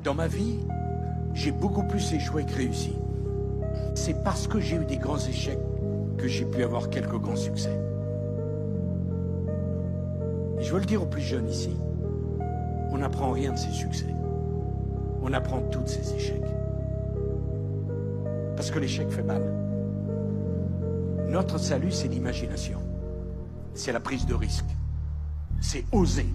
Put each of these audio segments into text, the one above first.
Dans ma vie, j'ai beaucoup plus échoué que réussi. C'est parce que j'ai eu des grands échecs que j'ai pu avoir quelques grands succès. Et je veux le dire aux plus jeunes ici, on n'apprend rien de ses succès. On apprend tout de ses échecs. Parce que l'échec fait mal. Notre salut, c'est l'imagination. C'est la prise de risque. C'est oser.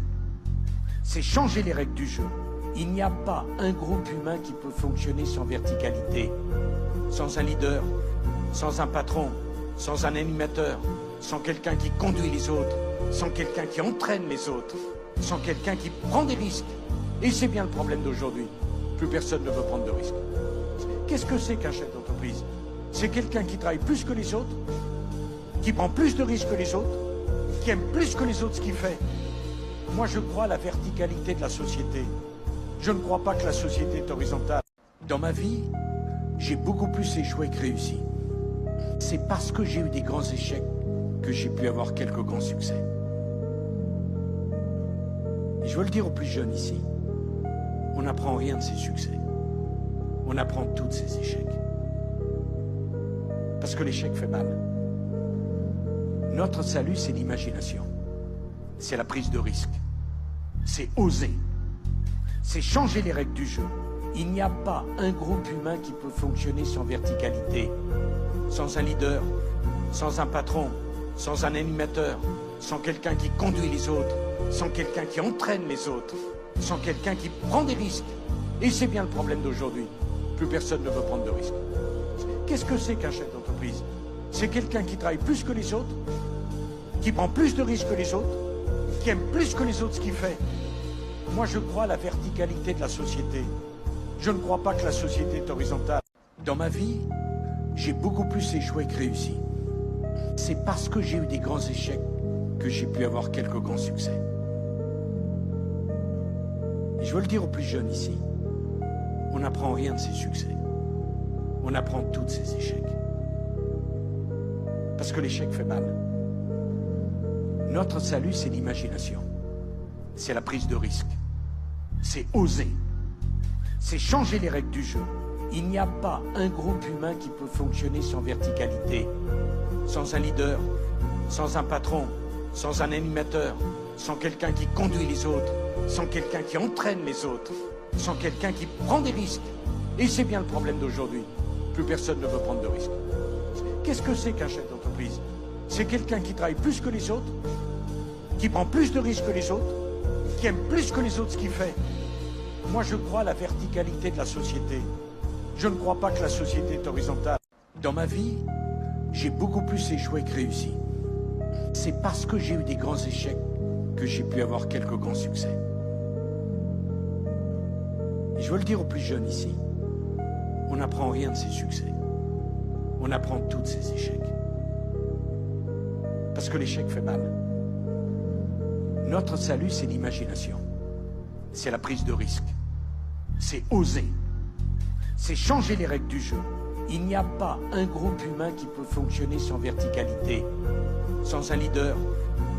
C'est changer les règles du jeu. Il n'y a pas un groupe humain qui peut fonctionner sans verticalité, sans un leader, sans un patron, sans un animateur, sans quelqu'un qui conduit les autres, sans quelqu'un qui entraîne les autres, sans quelqu'un qui prend des risques. Et c'est bien le problème d'aujourd'hui. Plus personne ne veut prendre de risques. Qu'est-ce que c'est qu'un chef d'entreprise? C'est quelqu'un qui travaille plus que les autres, qui prend plus de risques que les autres, qui aime plus que les autres ce qu'il fait. Moi, je crois à la verticalité de la société. Je ne crois pas que la société est horizontale. Dans ma vie, j'ai beaucoup plus échoué que réussi. C'est parce que j'ai eu des grands échecs que j'ai pu avoir quelques grands succès. Et je veux le dire aux plus jeunes ici, on n'apprend rien de ses succès. On apprend tout de ses échecs. Parce que l'échec fait mal. Notre salut, c'est l'imagination. C'est la prise de risque. C'est oser. C'est changer les règles du jeu. Il n'y a pas un groupe humain qui peut fonctionner sans verticalité, sans un leader, sans un patron, sans un animateur, sans quelqu'un qui conduit les autres, sans quelqu'un qui entraîne les autres, sans quelqu'un qui prend des risques. Et c'est bien le problème d'aujourd'hui. Plus personne ne veut prendre de risques. Qu'est-ce que c'est qu'un chef d'entreprise? C'est quelqu'un qui travaille plus que les autres, qui prend plus de risques que les autres, qui aime plus que les autres ce qu'il fait. Moi, je crois à la verticalité de la société. Je ne crois pas que la société est horizontale. Dans ma vie, j'ai beaucoup plus échoué que réussi. C'est parce que j'ai eu des grands échecs que j'ai pu avoir quelques grands succès. Et je veux le dire aux plus jeunes ici, on n'apprend rien de ses succès. On apprend tout de ses échecs. Parce que l'échec fait mal. Notre salut, c'est l'imagination. C'est la prise de risque. C'est oser. C'est changer les règles du jeu. Il n'y a pas un groupe humain qui peut fonctionner sans verticalité, sans un leader, sans un patron, sans un animateur, sans quelqu'un qui conduit les autres, sans quelqu'un qui entraîne les autres, sans quelqu'un qui prend des risques. Et c'est bien le problème d'aujourd'hui. Plus personne ne veut prendre de risques. Qu'est-ce que c'est qu'un chef d'entreprise? C'est quelqu'un qui travaille plus que les autres, qui prend plus de risques que les autres, qui aime plus que les autres ce qu'il fait. Moi, je crois à la verticalité de la société. Je ne crois pas que la société est horizontale. Dans ma vie, j'ai beaucoup plus échoué que réussi. C'est parce que j'ai eu des grands échecs que j'ai pu avoir quelques grands succès. Et je veux le dire aux plus jeunes ici, on n'apprend rien de ses succès. On apprend tout de ses échecs. Parce que l'échec fait mal. Notre salut, c'est l'imagination. C'est la prise de risque. C'est oser. C'est changer les règles du jeu. Il n'y a pas un groupe humain qui peut fonctionner sans verticalité, sans un leader,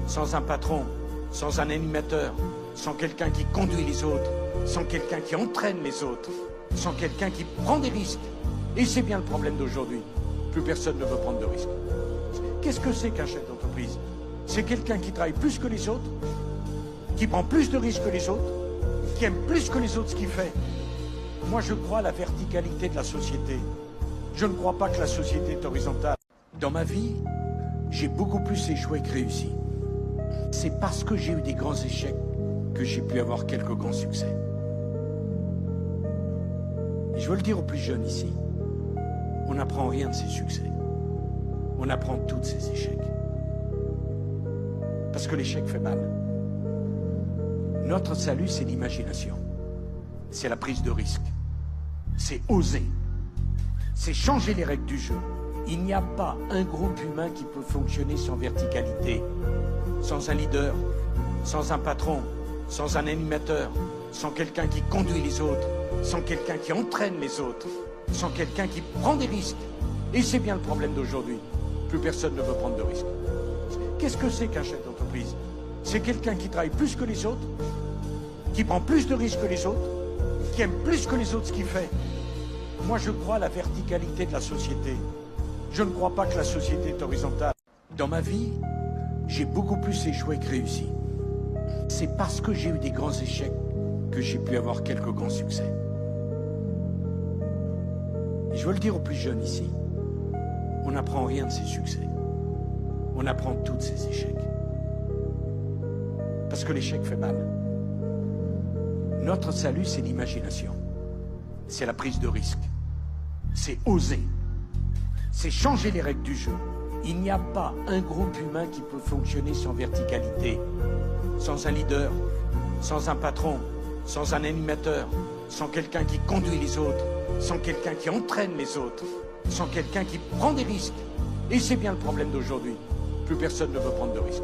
sans un patron, sans un animateur, sans quelqu'un qui conduit les autres, sans quelqu'un qui entraîne les autres, sans quelqu'un qui prend des risques. Et c'est bien le problème d'aujourd'hui. Plus personne ne veut prendre de risques. Qu'est-ce que c'est qu'un chef d'entreprise? C'est quelqu'un qui travaille plus que les autres, qui prend plus de risques que les autres, qui aime plus que les autres ce qu'il fait. Moi, je crois à la verticalité de la société. Je ne crois pas que la société est horizontale. Dans ma vie, j'ai beaucoup plus échoué que réussi. C'est parce que j'ai eu des grands échecs que j'ai pu avoir quelques grands succès. Et je veux le dire aux plus jeunes ici, on n'apprend rien de ses succès. On apprend tout de ses échecs. Parce que l'échec fait mal. Notre salut, c'est l'imagination. C'est la prise de risque. C'est oser. C'est changer les règles du jeu. Il n'y a pas un groupe humain qui peut fonctionner sans verticalité, sans un leader, sans un patron, sans un animateur, sans quelqu'un qui conduit les autres, sans quelqu'un qui entraîne les autres, sans quelqu'un qui prend des risques. Et c'est bien le problème d'aujourd'hui. Plus personne ne veut prendre de risques. Qu'est-ce que c'est qu'un chef d'entreprise? C'est quelqu'un qui travaille plus que les autres, qui prend plus de risques que les autres, qui aime plus que les autres ce qu'il fait. Moi, je crois à la verticalité de la société. Je ne crois pas que la société est horizontale. Dans ma vie, j'ai beaucoup plus échoué que réussi. C'est parce que j'ai eu des grands échecs que j'ai pu avoir quelques grands succès. Et je veux le dire aux plus jeunes ici, on n'apprend rien de ses succès. On apprend tous de ses échecs. Parce que l'échec fait mal. Notre salut, c'est l'imagination. C'est la prise de risque. C'est oser. C'est changer les règles du jeu. Il n'y a pas un groupe humain qui peut fonctionner sans verticalité, sans un leader, sans un patron, sans un animateur, sans quelqu'un qui conduit les autres, sans quelqu'un qui entraîne les autres, sans quelqu'un qui prend des risques. Et c'est bien le problème d'aujourd'hui. Plus personne ne veut prendre de risques.